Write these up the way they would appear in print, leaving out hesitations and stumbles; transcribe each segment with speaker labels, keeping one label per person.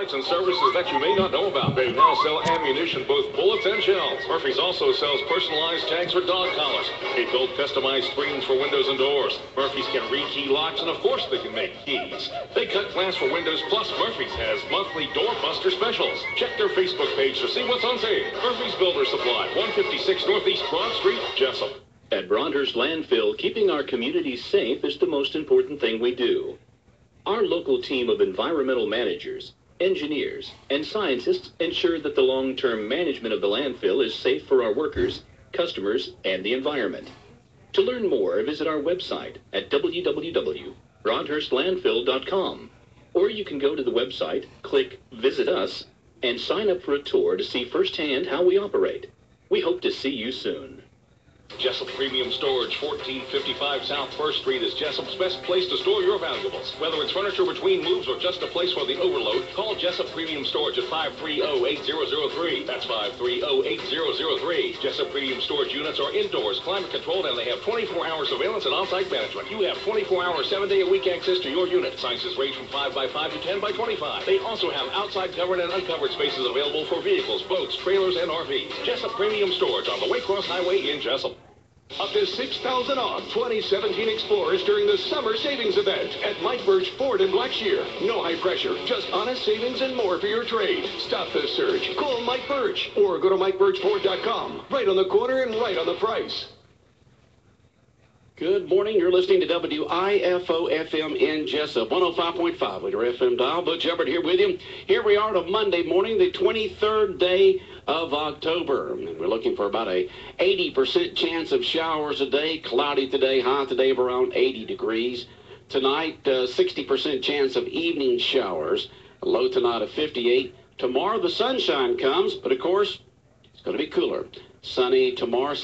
Speaker 1: parts and services that you may not know about. They now sell ammunition, both bullets and shells. Murphy's also sells personalized tags for dog collars. They build customized screens for windows and doors. Murphy's can rekey locks, and of course they can make keys. They cut glass for windows, plus Murphy's has monthly doorbuster specials. Check their Facebook page to see what's on sale. Murphy's Builder Supply, 156 Northeast Broad Street, Jessup.
Speaker 2: At Broadhurst Landfill, keeping our communities safe is the most important thing we do. Our local team of environmental managers, engineers, and scientists ensure that the long-term management of the landfill is safe for our workers, customers, and the environment. To learn more, visit our website at www.broadhurstlandfill.com, or you can go to the website, click Visit Us, and sign up for a tour to see firsthand how we operate. We hope to see you soon.
Speaker 1: Jessup Premium Storage, 1455 South 1st Street is Jessup's best place to store your valuables. Whether it's furniture between moves or just a place for the overload, call Jessup Premium Storage at 530-8003. That's 530-8003. Jessup Premium Storage units are indoors, climate controlled, and they have 24-hour surveillance and on-site management. You have 24-hour, 7-day-a-week access to your unit. Sizes range from 5x5 to 10x25. They also have outside covered and uncovered spaces available for vehicles, boats, trailers, and RVs. Jessup Premium Storage on the Waycross Highway in Jessup.
Speaker 3: Up to $6,000 off 2017 Explorers during the summer savings event at Mike Birch Ford in Blackshear. No high pressure, just honest savings and more for your trade. Stop the surge. Call Mike Birch or go to MikeBirchFord.com. Right on the corner and right on the price.
Speaker 4: Good morning. You're listening to WIFO-FM in Jessup, 105.5 with your FM dial. Butch Everett here with you. Here we are on Monday morning, the 23rd day of October. And we're looking for about a 80% chance of showers a day. Cloudy today, high today of around 80 degrees. Tonight, 60% chance of evening showers. A low tonight of 58. Tomorrow the sunshine comes, but of course, it's going to be cooler. Sunny tomorrow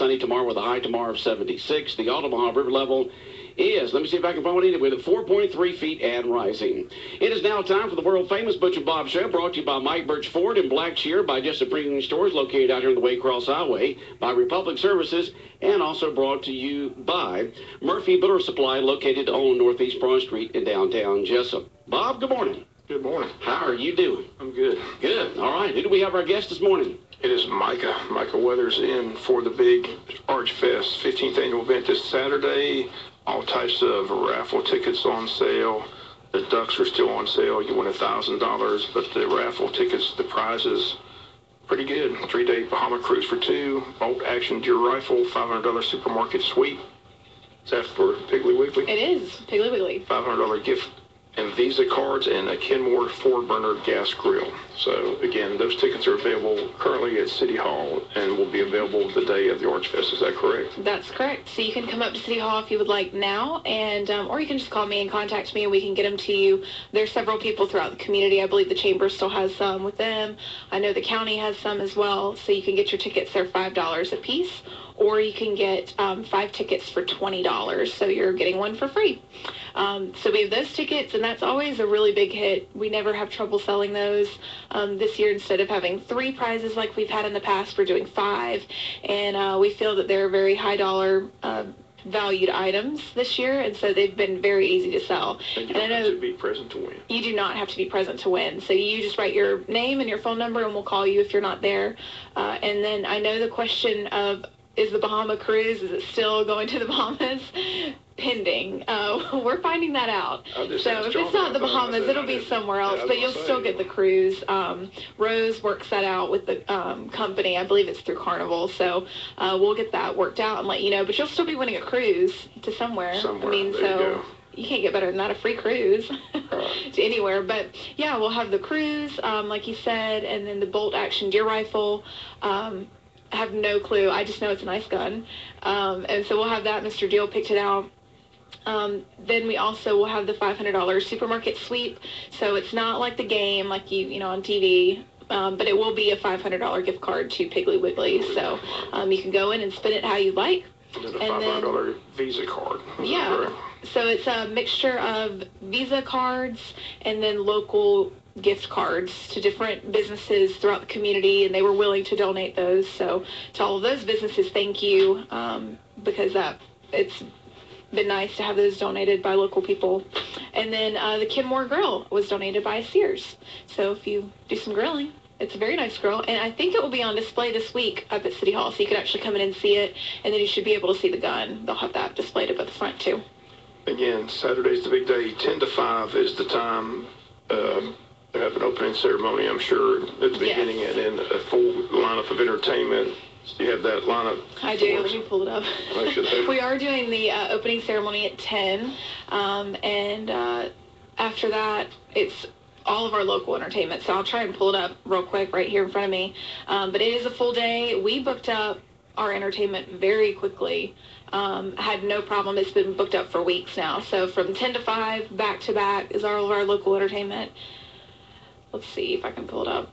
Speaker 4: with a high tomorrow of 76. The Omaha River level is, let me see if I can find it, with 4.3 feet and rising. It is now time for the world-famous Butch and Bob Show, brought to you by Mike Birch Ford in Blackshear, by Jessup Premium Stores, located out here on the Waycross Highway, by Republic Services, and also brought to you by Murphy Builder Supply, located on Northeast Broad Street in downtown Jessup. Bob, good morning.
Speaker 5: Good morning.
Speaker 4: How are you doing?
Speaker 5: I'm good.
Speaker 4: Good. All right. Who do we have our guest this morning?
Speaker 5: It is Micah. Micah Weathers in for the big Arch Fest 15th annual event this Saturday. All types of raffle tickets on sale. The ducks are still on sale. You win $1,000, but the raffle tickets, the prizes, pretty good. 3-day Bahama cruise for 2, bolt action deer rifle, $500 supermarket sweep. Is that for Piggly Wiggly?
Speaker 6: It is Piggly Wiggly.
Speaker 5: $500 gift and Visa cards and a Kenmore 4-burner gas grill. So, again, those tickets are available currently at City Hall and will be available the day of the Arch Fest. Is that correct?
Speaker 6: That's correct. So you can come up to City Hall if you would like now, and or you can just call me and contact me, and we can get them to you. There's several people throughout the community. I believe the Chamber still has some with them. I know the county has some as well, so you can get your tickets. They're $5 a piece, or you can get 5 tickets for $20, so you're getting one for free. So we have those tickets, and that's always a really big hit. We never have trouble selling those. This year, instead of having 3 prizes like we've had in the past, we're doing 5, and we feel that they're very high dollar valued items this year, and so they've been very easy to sell.
Speaker 5: And you don't have to be present to win.
Speaker 6: You do not have to be present to win. So you just write your name and your phone number, and we'll call you if you're not there. And then I know the question of, is the Bahama cruise, is it still going to the Bahamas? Pending. We're finding that out. So if it's not the Bahamas, it'll be somewhere else, but you'll still get the cruise. Rose works that out with the company. I believe it's through Carnival, so we'll get that worked out and let you know. But you'll still be winning a cruise to somewhere. I mean, so you can't get better than that, a free cruise to anywhere. But yeah, we'll have the cruise, like you said, and then the bolt action deer rifle. I have no clue. I just know it's a nice gun. And so we'll have that. Mr. Deal picked it out. Then we also will have the $500 supermarket sweep. So it's not like the game, like you know, on TV. But it will be a $500 gift card to Piggly Wiggly. So you can go in and spend it how you like.
Speaker 5: And then a $500 Visa card.
Speaker 6: Yeah. So it's a mixture of Visa cards and then local gift cards to different businesses throughout the community, and they were willing to donate those. So to all of those businesses, thank you, because it's been nice to have those donated by local people. And then the Kenmore Grill was donated by Sears. So if you do some grilling, it's a very nice grill. And I think it will be on display this week up at City Hall, so you can actually come in and see it. And then you should be able to see the gun. They'll have that displayed up at the front, too.
Speaker 5: Again, Saturday's the big day. 10 to 5 is the time. They have an opening ceremony, I'm sure, at the beginning, and then a full lineup of entertainment. Do you have that lineup?
Speaker 6: I do. Let me pull it up. We are doing the opening ceremony at 10, and after that, it's all of our local entertainment. So I'll try and pull it up real quick right here in front of me. But it is a full day. We booked up our entertainment very quickly. Had no problem. It's been booked up for weeks now. So from 10 to 5, back to back, is all of our local entertainment. Let's see if I can pull it up.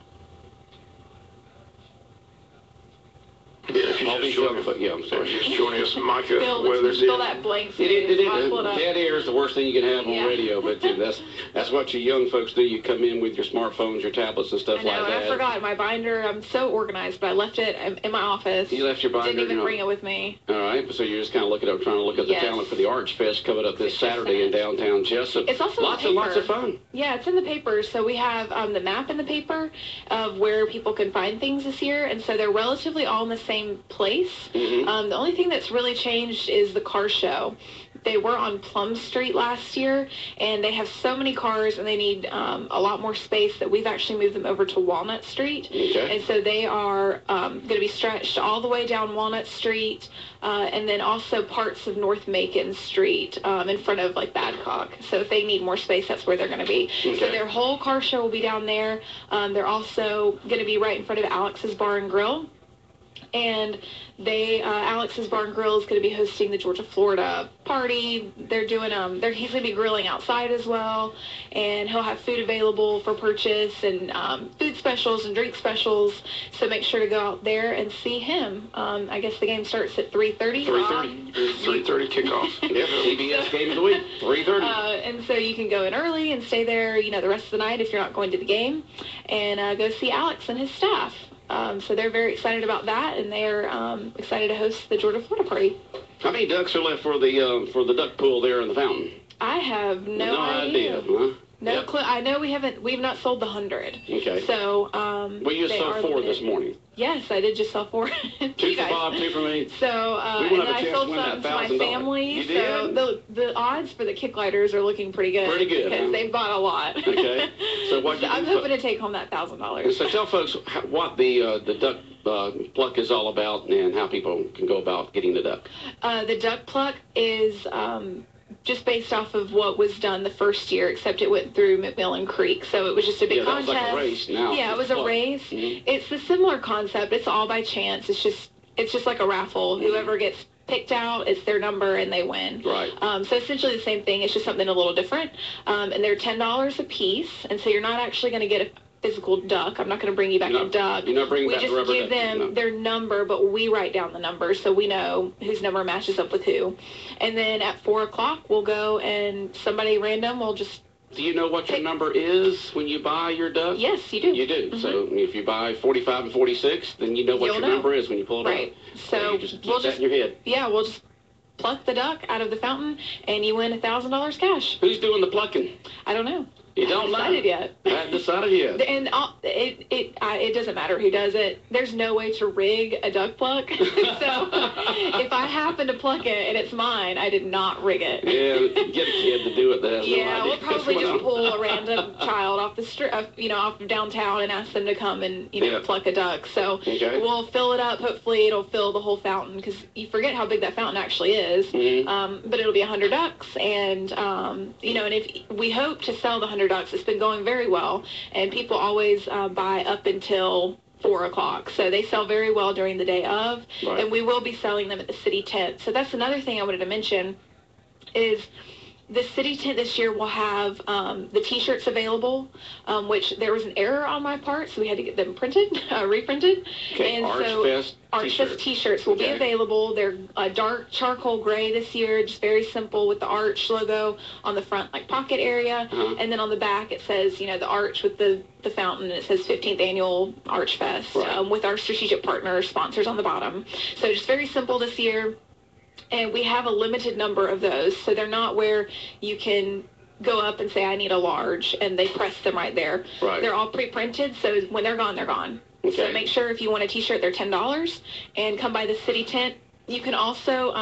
Speaker 5: Yeah, if
Speaker 4: I'm sorry.
Speaker 5: Just joining us, Micah Weathers.
Speaker 6: Fill that blank space.
Speaker 4: Dead air is the worst thing you can have on radio, but that's what you young folks do. You come in with your smartphones, your tablets, and stuff like that.
Speaker 6: I forgot my binder. I'm so organized, but I left it in my office.
Speaker 4: You left your binder.
Speaker 6: Didn't even bring it with me.
Speaker 4: All right, so you're just kind of trying to look at the talent for the Arch Fest coming up this Saturday in downtown Jessup.
Speaker 6: It's also
Speaker 4: lots of fun.
Speaker 6: Yeah, it's in the paper. So we have the map in the paper of where people can find things this year, and so they're relatively all in the same place. The only thing that's really changed is the car show. They were on Plum Street last year, and they have so many cars, and they need a lot more space that we've actually moved them over to Walnut Street.
Speaker 4: Okay.
Speaker 6: And so they are going to be stretched all the way down Walnut Street, and then also parts of North Macon Street in front of, like, Badcock. So if they need more space, that's where they're going to be.
Speaker 4: Okay.
Speaker 6: So their whole car show will be down there. They're also going to be right in front of Alex's Bar and Grill. And Alex's Bar and Grill is going to be hosting the Georgia-Florida party. They're doing, he's going to be grilling outside as well, and he'll have food available for purchase and food specials and drink specials. So make sure to go out there and see him. I guess the game starts at 3:30.
Speaker 5: 3:30 kickoff.
Speaker 4: Yep, CBS game of the week, 3:30.
Speaker 6: And so you can go in early and stay there, the rest of the night if you're not going to the game, and go see Alex and his staff. So they're very excited about that, and they're excited to host the Georgia-Florida party.
Speaker 4: How many ducks are left for the duck pool there in the fountain?
Speaker 6: I have no idea.
Speaker 4: Huh?
Speaker 6: No clue. I know we've not sold the 100.
Speaker 4: Okay.
Speaker 6: So,
Speaker 4: well, you sold 4 this morning.
Speaker 6: Yes, I did just sell 4.
Speaker 4: 2 for Bob, 2 for me.
Speaker 6: So, and I sold some to my family.
Speaker 4: You did?
Speaker 6: So the odds for the kick lighters are looking pretty good.
Speaker 4: Pretty good,
Speaker 6: because they've bought a lot.
Speaker 4: Okay. So what?
Speaker 6: I'm hoping to take home that $1,000.
Speaker 4: So tell folks what the duck pluck is all about and how people can go about getting the duck.
Speaker 6: The duck pluck is just based off of what was done the first year, except it went through McMillan Creek. So it was just a big contest.
Speaker 4: That was like a race now.
Speaker 6: Yeah, it was a race. Mm-hmm. It's a similar concept. It's all by chance. It's just like a raffle. Mm-hmm. Whoever gets picked out, it's their number and they win.
Speaker 4: Right.
Speaker 6: So essentially the same thing. It's just something a little different. And they're $10 a piece. And so you're not actually going to get a physical duck. I'm not going to bring you back a duck.
Speaker 4: You're not bringing back a rubber duck.
Speaker 6: We just give them their number, but we write down the number so we know whose number matches up with who. And then at 4 o'clock, we'll go and somebody random will just...
Speaker 4: Do you know what your number is when you buy your duck?
Speaker 6: Yes, you do.
Speaker 4: You do. Mm-hmm. So if you buy 45 and 46, then you know what your number is when you pull it
Speaker 6: right.
Speaker 4: out.
Speaker 6: So
Speaker 4: you just keep that in your head.
Speaker 6: Yeah, we'll just pluck the duck out of the fountain, and you win $1,000 cash.
Speaker 4: Who's doing the plucking?
Speaker 6: I don't know.
Speaker 4: You don't know?
Speaker 6: I haven't decided yet.
Speaker 4: I haven't decided yet.
Speaker 6: And it doesn't matter who does it. There's no way to rig a duck pluck. So if I happen to pluck it and it's mine, I did not rig it.
Speaker 4: Yeah, get a kid to do it. That has no idea.
Speaker 6: We'll probably just pull a random child off the street, off of downtown, and ask them to come and pluck a duck. So we'll fill it up. Hopefully, it'll fill the whole fountain because you forget how big that fountain actually is. Mm-hmm. But it'll be 100 ducks, and and if we hope to sell the 100 ducks, it's been going very well, and people always buy up until 4 o'clock. So they sell very well during the day of, and we will be selling them at the city tent. So that's another thing I wanted to mention is the city tent this year will have the T-shirts available, which there was an error on my part, so we had to get them reprinted.
Speaker 4: Okay,
Speaker 6: and
Speaker 4: Arch
Speaker 6: Fest T-shirts will be available. They're dark charcoal gray this year, just very simple with the Arch logo on the front, like pocket area, and then on the back it says, the Arch with the fountain, and it says 15th Annual Arch Fest with our strategic partner sponsors on the bottom. So just very simple this year. And we have a limited number of those, so they're not where you can go up and say, I need a large, and they press them right there.
Speaker 4: Right.
Speaker 6: They're all pre-printed, so when they're gone, they're gone.
Speaker 4: Okay.
Speaker 6: So make sure if you want a T-shirt, they're $10, and come by the city tent. You can also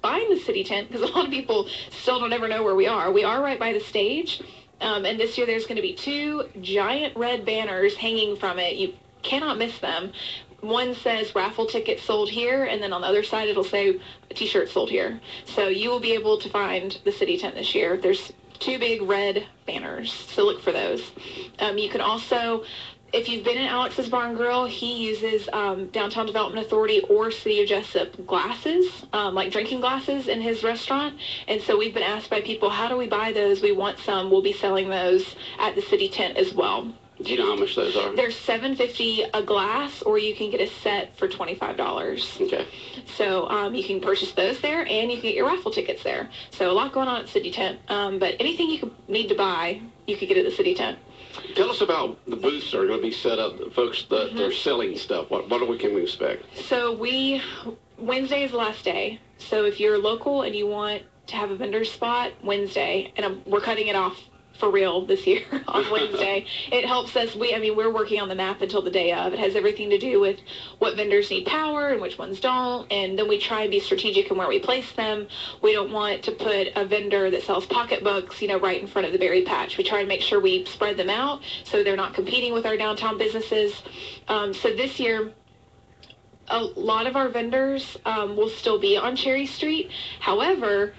Speaker 6: buy in the city tent, because a lot of people still don't ever know where we are. We are right by the stage, and this year there's going to be 2 giant red banners hanging from it. You cannot miss them. One says raffle tickets sold here, and then on the other side it'll say T-shirts sold here. So you will be able to find the city tent this year. There's 2 big red banners, so look for those. You can also, if you've been in Alex's Bar and Grill, he uses Downtown Development Authority or City of Jessup glasses, like drinking glasses in his restaurant. And so we've been asked by people, how do we buy those? We want some. We'll be selling those at the city tent as well.
Speaker 4: Do you know how much those are?
Speaker 6: They're $7.50 a glass, or you can get a set for $25.
Speaker 4: Okay.
Speaker 6: So you can purchase those there, and you can get your raffle tickets there. So a lot going on at City Tent. But anything you could need to buy, you could get at the City Tent.
Speaker 4: Tell us about the booths that are going to be set up, the folks that are selling stuff. What can we expect?
Speaker 6: So Wednesday is the last day. So if you're local and you want to have a vendor spot, Wednesday, and we're cutting it off for real this year on Wednesday. It helps us. We're working on the map until the day of. It has everything to do with what vendors need power and which ones don't, and then we try and be strategic in where we place them. We don't want to put a vendor that sells pocketbooks, right in front of the berry patch. We try and make sure we spread them out so they're not competing with our downtown businesses. So this year, a lot of our vendors will still be on Cherry Street. However,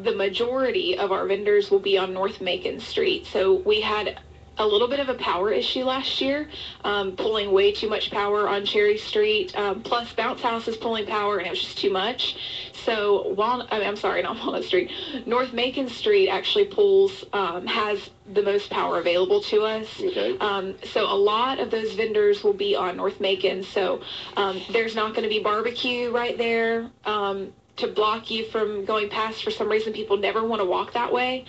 Speaker 6: the majority of our vendors will be on North Macon Street. So we had a little bit of a power issue last year, pulling way too much power on Cherry Street. Plus Bounce House is pulling power, and it was just too much. So not Walnut Street. North Macon Street actually has the most power available to us.
Speaker 4: Okay.
Speaker 6: So a lot of those vendors will be on North Macon. So there's not going to be barbecue right there to block you from going past. For some reason, people never want to walk that way.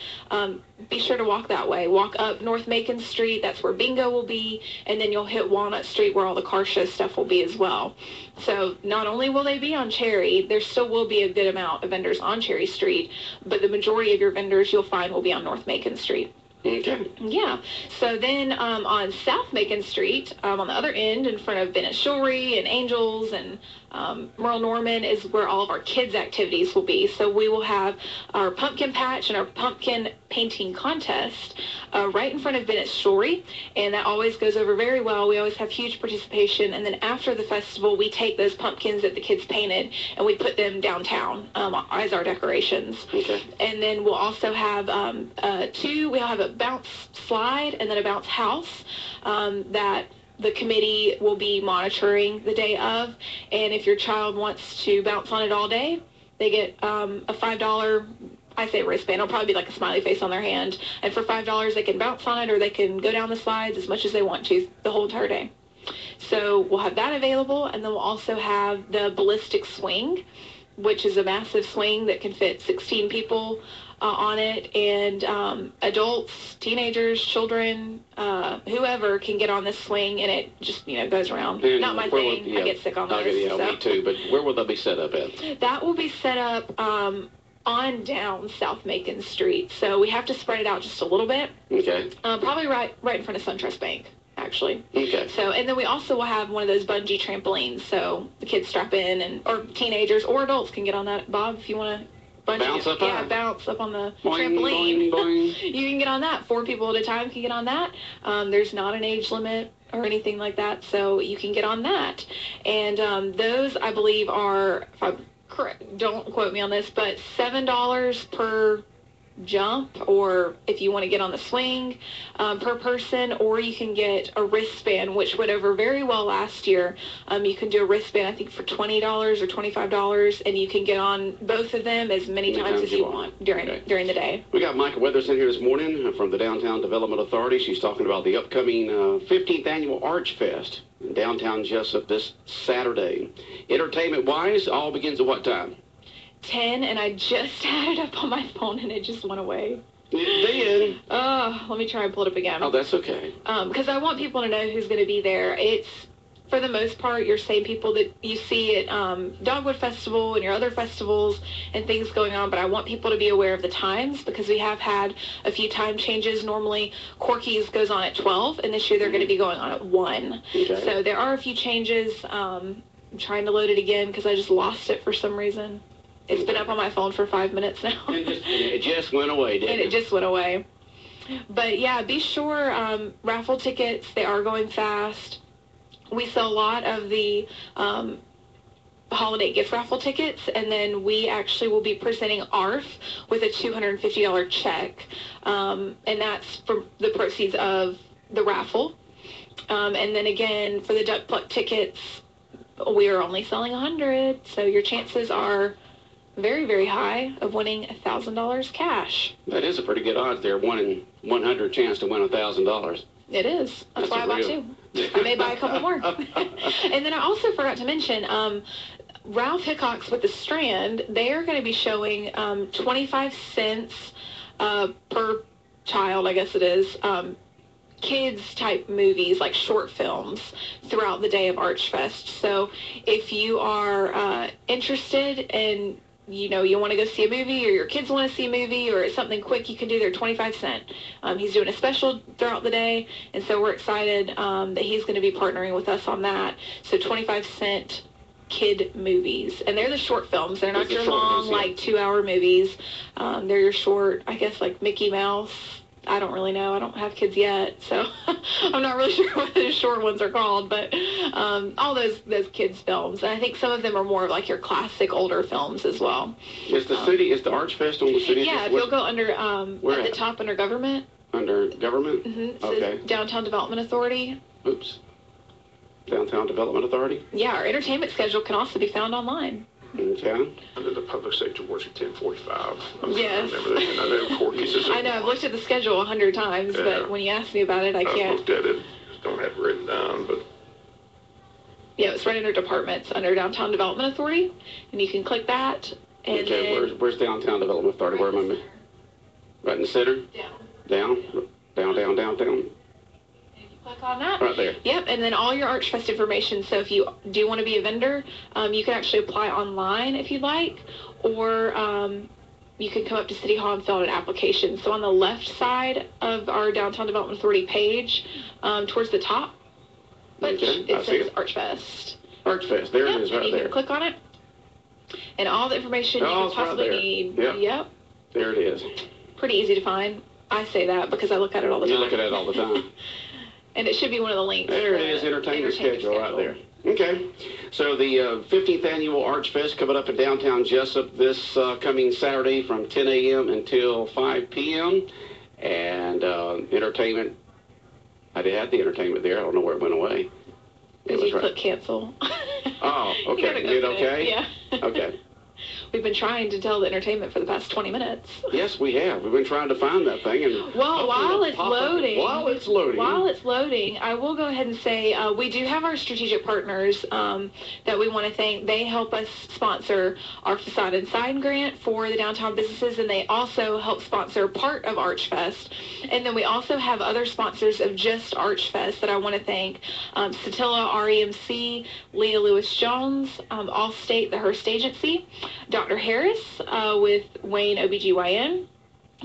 Speaker 6: Be sure to walk that way. Walk up North Macon Street. That's where bingo will be. And then you'll hit Walnut Street, where all the car show stuff will be as well. So not only will they be on Cherry, there still will be a good amount of vendors on Cherry Street, but the majority of your vendors you'll find will be on North Macon Street.
Speaker 4: Okay.
Speaker 6: Yeah. So then on South Macon Street, on the other end, in front of Bennett's Jewelry and Angels and Merle Norman, is where all of our kids' activities will be. So we will have our pumpkin patch and our pumpkin painting contest right in front of Bennett's Jewelry, and that always goes over very well. We always have huge participation, and then after the festival, we take those pumpkins that the kids painted and we put them downtown as our decorations.
Speaker 4: Okay.
Speaker 6: And then we'll also have we'll have a bounce slide and then a bounce house that the committee will be monitoring the day of. And if your child wants to bounce on it all day, they get a $5, I say wristband. It'll probably be like a smiley face on their hand. And for $5, they can bounce on it, or they can go down the slides as much as they want to the whole entire day. So we'll have that available. And then we'll also have the ballistic swing, which is a massive swing that can fit 16 people on it, and adults, teenagers, children, whoever can get on this swing, and it just goes around.
Speaker 4: And
Speaker 6: not my thing. I get sick on those.
Speaker 4: Yeah, me too. But where will that be set up at?
Speaker 6: That will be set up on down South Macon Street. So we have to spread it out just a little bit.
Speaker 4: Okay.
Speaker 6: Probably right in front of SunTrust Bank, actually.
Speaker 4: Okay.
Speaker 6: So, and then we also will have one of those bungee trampolines, so the kids strap in, or teenagers or adults can get on that. Bob, if you want to
Speaker 4: bounce up
Speaker 6: on the
Speaker 4: boing,
Speaker 6: trampoline.
Speaker 4: Boing, boing.
Speaker 6: You can get on that. 4 people at a time can get on that. There's not an age limit or anything like that, so you can get on that. And those, I believe, are, if I'm correct, don't quote me on this, but $7 per jump, or if you want to get on the swing per person, or you can get a wristband, which went over very well last year. You can do a wristband, I think, for $20 or $25, and you can get on both of them as many times as you want during the day.
Speaker 4: We got Micah Weathers in here this morning from the Downtown Development Authority. She's talking about the upcoming 15th Annual Arch Fest in downtown Jessup this Saturday. Entertainment-wise, all begins at what time?
Speaker 6: 10, and I just had it up on my phone and it just went away.
Speaker 4: It did.
Speaker 6: Let me try and pull it up again.
Speaker 4: Oh, that's okay.
Speaker 6: Because I want people to know who's going to be there. It's for the most part, your same people that you see at Dogwood Festival and your other festivals and things going on, but I want people to be aware of the times because we have had a few time changes. Normally, Corky's goes on at 12, and this year they're going to be going on at 1.
Speaker 4: Okay.
Speaker 6: So there are a few changes. I'm trying to load it again because I just lost it for some reason. It's been up on my phone for 5 minutes now.
Speaker 4: And it just went away, didn't it?
Speaker 6: And it just went away. But yeah, be sure, raffle tickets, they are going fast. We sell a lot of the holiday gift raffle tickets, and then we actually will be presenting ARF with a $250 check, and that's for the proceeds of the raffle. And then again, for the duck pluck tickets, we are only selling 100, so your chances are very, very high of winning $1,000 cash.
Speaker 4: That is a pretty good odds there, 1 in 100 chance to win $1,000.
Speaker 6: It is. That's why I bought 2. I may buy a couple more. And then I also forgot to mention, Ralph Hickok's with the Strand, they are going to be showing 25 cents per child, I guess it is, kids type movies, like short films, throughout the day of Archfest. So if you are interested and you want to go see a movie, or your kids want to see a movie, or it's something quick you can do, they're 25 cents. He's doing a special throughout the day, and so we're excited that he's going to be partnering with us on that. So 25 cent kid movies, and they're the short films. They're not your long, like 2-hour movies. They're your short, I guess, like Mickey Mouse. I don't really know. I don't have kids yet, so I'm not really sure what those short ones are called, but all those kids films. And I think some of them are more of like your classic older films as well.
Speaker 4: Is the city, is the Archfest on the city?
Speaker 6: Yeah, if you'll go under, at the top under government.
Speaker 4: Under government?
Speaker 6: Mm-hmm.
Speaker 4: Okay.
Speaker 6: Downtown Development Authority.
Speaker 4: Oops. Downtown Development Authority?
Speaker 6: Yeah, our entertainment schedule can also be found online.
Speaker 4: Okay.
Speaker 5: Under the public safety awards at 10:45.
Speaker 6: Yes.
Speaker 5: I remember that. And I know Corky's is.
Speaker 6: I know. I've looked at the schedule 100 times, but when you ask me about it, I can't.
Speaker 5: I've looked at it. Don't have it written down, but.
Speaker 6: Yeah, it's right under departments, under Downtown Development Authority, and you can click that. And
Speaker 4: okay,
Speaker 6: then,
Speaker 4: where's Downtown Development Authority? Where am I? Right in the center? Down. Down.
Speaker 6: Click on that.
Speaker 4: Right there.
Speaker 6: Yep, and then all your Archfest information. So if you do want to be a vendor, you can actually apply online if you'd like, or you can come up to City Hall and fill out an application. So on the left side of our Downtown Development Authority page, towards the top, it says Archfest.
Speaker 4: Archfest, there it is right
Speaker 6: you
Speaker 4: there.
Speaker 6: Can click on it, and all the information you can possibly need.
Speaker 4: Yep. There it is.
Speaker 6: Pretty easy to find. I say that because I look at it all the time.
Speaker 4: You look at it all the time.
Speaker 6: And it should be one of the links.
Speaker 4: There it is, entertainment schedule right there. Okay. So the 15th annual Archfest coming up in downtown Jessup this coming Saturday from 10 a.m. until 5 p.m. And entertainment, I did have the entertainment there. I don't know where it went away.
Speaker 6: Did you click cancel?
Speaker 4: Oh, okay. You did okay?
Speaker 6: Yeah.
Speaker 4: Okay.
Speaker 6: We've been trying to tell the entertainment for the past 20 minutes.
Speaker 4: Yes, we have. We've been trying to find that thing. And
Speaker 6: while it's loading, I will go ahead and say we do have our strategic partners that we want to thank. They help us sponsor our Facade and Sign grant for the downtown businesses, and they also help sponsor part of Archfest. And then we also have other sponsors of just Archfest that I want to thank. Satilla REMC, Leah Lewis-Jones, Allstate, the Hearst Agency, Dr. Harris with Wayne OBGYN,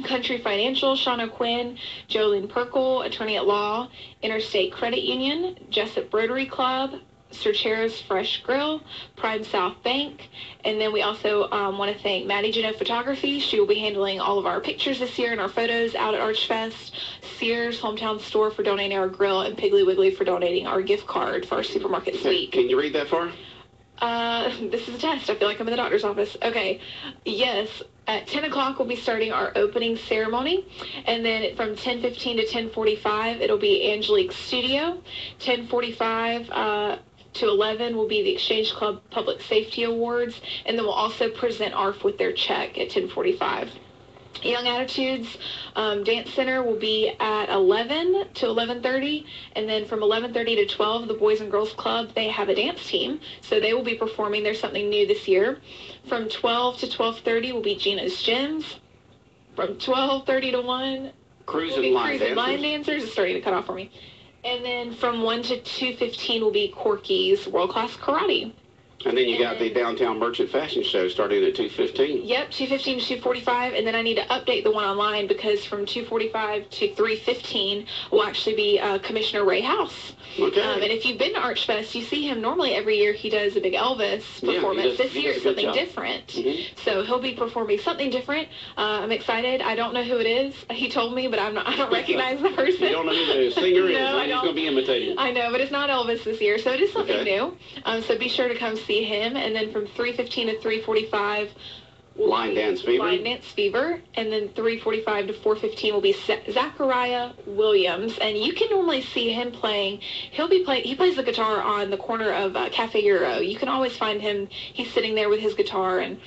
Speaker 6: Country Financial, Shauna Quinn, Jolene Perkle, Attorney at Law, Interstate Credit Union, Jessup Rotary Club, Cerchero's Fresh Grill, Prime South Bank, and then we also want to thank Maddie Janot Photography. She will be handling all of our pictures this year and our photos out at Archfest, Sears Hometown Store for donating our grill, and Piggly Wiggly for donating our gift card for our supermarket suite.
Speaker 4: Can you read that for her?
Speaker 6: This is a test. I feel like I'm in the doctor's office. Okay. Yes. At 10 o'clock, we'll be starting our opening ceremony. And then from 10:15 to 10:45, it'll be Angelique's studio. 10:45 to 11 will be the Exchange Club Public Safety Awards. And then we'll also present ARF with their check at 10:45. Young Attitudes Dance Center will be at 11 to 11:30, and then from 11:30 to 12, the Boys and Girls Club, they have a dance team, so they will be performing. There's something new this year. From 12 to 12:30 will be Gina's Gyms. From 12:30 to 1,
Speaker 4: Cruise and Line
Speaker 6: Dancers. It's starting to cut off for me. And then from 1 to 2:15 will be Corky's World Class Karate.
Speaker 4: And then you got the Downtown Merchant Fashion Show starting at 2:15.
Speaker 6: Yep, 2:15 to 2:45, and then I need to update the one online because from 2:45 to 3:15 will actually be Commissioner Ray House.
Speaker 4: Okay.
Speaker 6: And if you've been to Archfest, you see him normally every year. He does a big Elvis performance. This year it's something different. So he'll be performing something different. I'm excited. I don't know who it is. He told me, but I don't recognize the person.
Speaker 4: You don't know who the singer is.
Speaker 6: No,
Speaker 4: He's going to be imitating.
Speaker 6: I know, but it's not Elvis this year, so it is something new. So be sure to come see him. And then from 3:15 to 3:45,
Speaker 4: Line Dance Fever.
Speaker 6: Line Dance Fever. And then 3:45 to 4:15 will be Zachariah Williams. And you can normally see him playing. He plays the guitar on the corner of Cafe Euro. You can always find him. He's sitting there with his guitar, and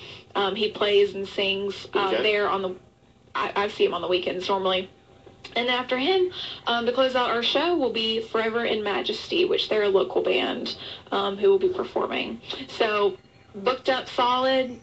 Speaker 6: he plays and sings there on the. I see him on the weekends normally. And after him, to close out our show, will be Forever in Majesty, which they're a local band who will be performing. So booked up solid.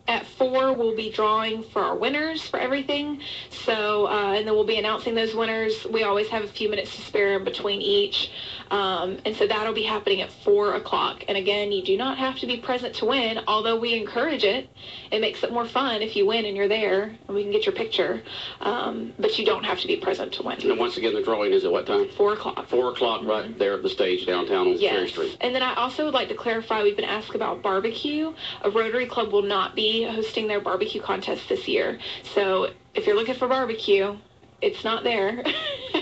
Speaker 6: At 4, we'll be drawing for our winners for everything. So, and then we'll be announcing those winners. We always have a few minutes to spare in between each. And so that'll be happening at 4 o'clock. And again, you do not have to be present to win, although we encourage it. It makes it more fun if you win and you're there and we can get your picture. But you don't have to be present to win.
Speaker 4: And once again, the drawing is at what time?
Speaker 6: 4 o'clock.
Speaker 4: 4 o'clock right there at the stage downtown on Cherry Street.
Speaker 6: And then I also would like to clarify, we've been asked about barbecue. A Rotary Club will not be hosting their barbecue contest this year. So if you're looking for barbecue, it's not there.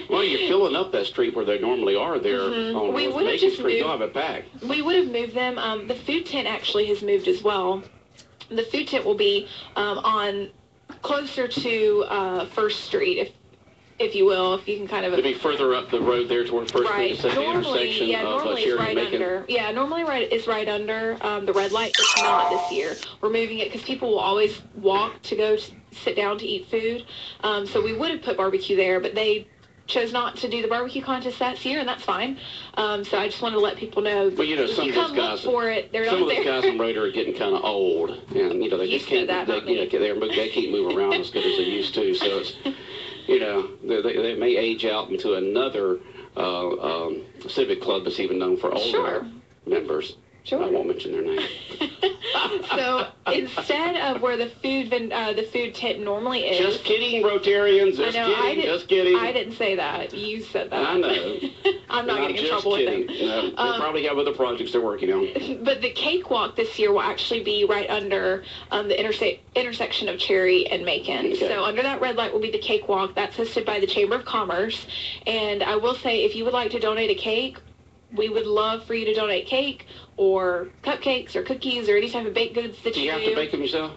Speaker 4: Well, you're filling up that street where they normally are there on
Speaker 6: We
Speaker 4: North
Speaker 6: would have
Speaker 4: Macon
Speaker 6: just
Speaker 4: Street. You'll
Speaker 6: moved.
Speaker 4: have it packed.
Speaker 6: We would have moved them. The food tent actually has moved as well. The food tent will be on closer to First Street, if you will, if you can kind of.
Speaker 4: To be further up the road there toward First Street, it's at the intersection of
Speaker 6: normally
Speaker 4: Cherry
Speaker 6: it's right
Speaker 4: and Macon.
Speaker 6: under. Yeah, normally it's right under the red light. It's not this year. We're moving it because people will always walk to go sit down to eat food. So we would have put barbecue there, but they chose not to do the barbecue contest that year, and that's fine. So I just wanted to let people know.
Speaker 4: Well, you know, some of those guys,
Speaker 6: for it, they're
Speaker 4: some
Speaker 6: not
Speaker 4: of those
Speaker 6: there.
Speaker 4: guys in Rotary are getting kind of old, and they just can't. They can't move around as good as they used to. So it's, they may age out into another civic club that's even known for older members.
Speaker 6: Sure.
Speaker 4: I won't mention their name.
Speaker 6: So instead of where the food tent normally is.
Speaker 4: Just kidding, Rotarians. Just kidding.
Speaker 6: I didn't say that. You said that.
Speaker 4: I know.
Speaker 6: I'm not getting in trouble with them.
Speaker 4: No, they probably have other projects they're working on.
Speaker 6: But the cakewalk this year will actually be right under the intersection of Cherry and Macon.
Speaker 4: Okay.
Speaker 6: So under that red light will be the cakewalk. That's hosted by the Chamber of Commerce. And I will say, if you would like to donate a cake, we would love for you to donate cake or cupcakes or cookies or any type of baked goods that you do.
Speaker 4: Do you have to bake them yourself?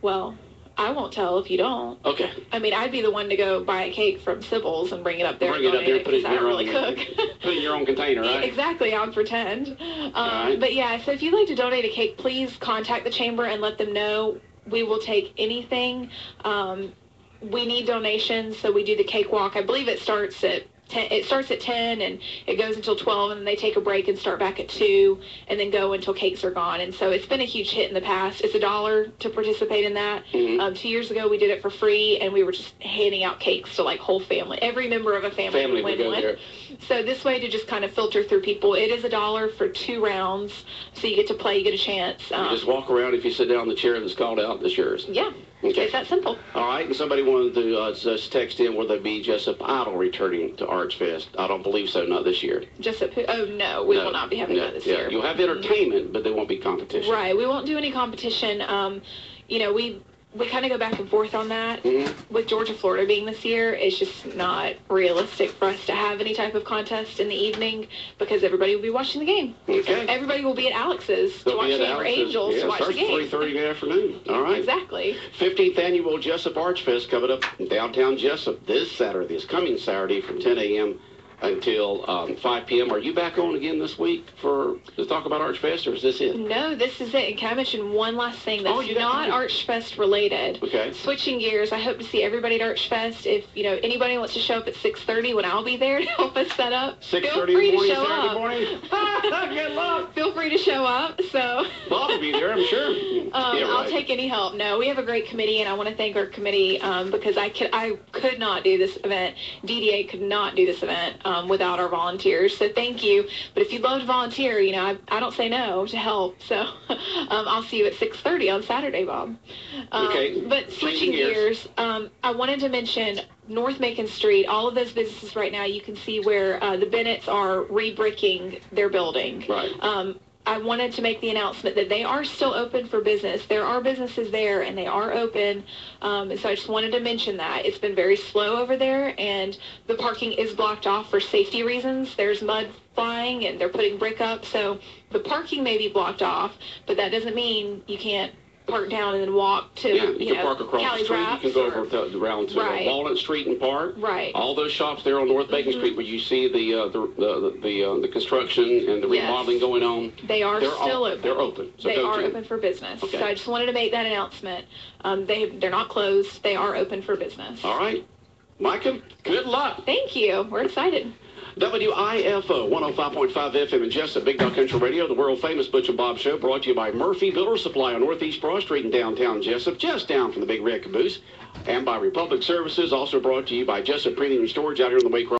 Speaker 6: Well, I won't tell if you don't.
Speaker 4: Okay.
Speaker 6: I mean, I'd be the one to go buy a cake from Sybil's and bring it up there.
Speaker 4: Bring it up there, put it in your own.
Speaker 6: Cook.
Speaker 4: Put it in your own container, right?
Speaker 6: Exactly. I would pretend.
Speaker 4: Right.
Speaker 6: But yeah, so if you'd like to donate a cake, please contact the chamber and let them know. We will take anything. We need donations, so we do the cakewalk. I believe it starts at 10, it starts at 10 and it goes until 12, and then they take a break and start back at 2 and then go until cakes are gone. And so it's been a huge hit in the past. It's $1 to participate in that. 2 years ago we did it for free, and we were just handing out cakes to like whole family. Every member of a family would win one. There. So this way, to just kind of filter through people, it is $1 for 2 rounds, so you get to play, you get a chance.
Speaker 4: You just walk around. If you sit down in the chair that's called out, it's yours.
Speaker 6: Yeah.
Speaker 4: Okay.
Speaker 6: It's that simple.
Speaker 4: All right, and somebody wanted to just text in, will there be Jessup Idol returning to Archfest? I don't believe so, not this year.
Speaker 6: Jessup, oh no, we will not be having that this year.
Speaker 4: You'll have entertainment, but there won't be competition.
Speaker 6: Right, we won't do any competition. We kind of go back and forth on that. With Georgia, Florida being this year, it's just not realistic for us to have any type of contest in the evening because everybody will be watching the game.
Speaker 4: Okay.
Speaker 6: Everybody will be at Alex's to watch the Angels to watch the game.
Speaker 4: It starts 3:30 in the afternoon. All right.
Speaker 6: Exactly.
Speaker 4: 15th Annual Jessup Archfest coming up in downtown Jessup this coming Saturday from 10 a.m. until 5 p.m. Are you back on again this week to talk about Archfest, or is this it?
Speaker 6: No, this is it. And can I mention one last thing that's not Archfest related?
Speaker 4: Okay.
Speaker 6: Switching gears, I hope to see everybody at Archfest. If anybody wants to show up at 6:30 when I'll be there to help us set up,
Speaker 4: 6:30 in the morning, Saturday morning. Good luck.
Speaker 6: Feel free to show up. So
Speaker 4: Bob will be there, I'm sure.
Speaker 6: I'll take any help. No, we have a great committee, and I want to thank our committee because I could not do this event. DDA could not do this event without our volunteers. So thank you. But if you'd love to volunteer, I don't say no to help. So I'll see you at 6:30 on Saturday, Bob.
Speaker 4: Okay.
Speaker 6: But switching gears, I wanted to mention North Macon Street, all of those businesses right now, you can see where the Bennett's are re-bricking their building.
Speaker 4: Right.
Speaker 6: I wanted to make the announcement that they are still open for business. There are businesses there, and they are open. And so I just wanted to mention that. It's been very slow over there, and the parking is blocked off for safety reasons. There's mud flying, and they're putting brick up. So the parking may be blocked off, but that doesn't mean you can't park down and then walk to,
Speaker 4: you can park across
Speaker 6: Cali
Speaker 4: the street.
Speaker 6: Wraps
Speaker 4: You can go around to Walnut Street and park.
Speaker 6: Right.
Speaker 4: All those shops there on North Macon Street where you see the construction and the remodeling going on.
Speaker 6: They are still open.
Speaker 4: They're open. So
Speaker 6: they are open for business.
Speaker 4: Okay.
Speaker 6: So I just wanted to make that announcement. They're not closed. They are open for business.
Speaker 4: All right. Micah, good luck.
Speaker 6: Thank you. We're excited.
Speaker 4: WIFO 105.5 FM in Jessup, Big Dog Country Radio, the world-famous Butch and Bob Show, brought to you by Murphy Builder Supply on Northeast Broad Street in downtown Jessup, just down from the Big Red Caboose, and by Republic Services, also brought to you by Jessup Premium Storage out here on the Waycross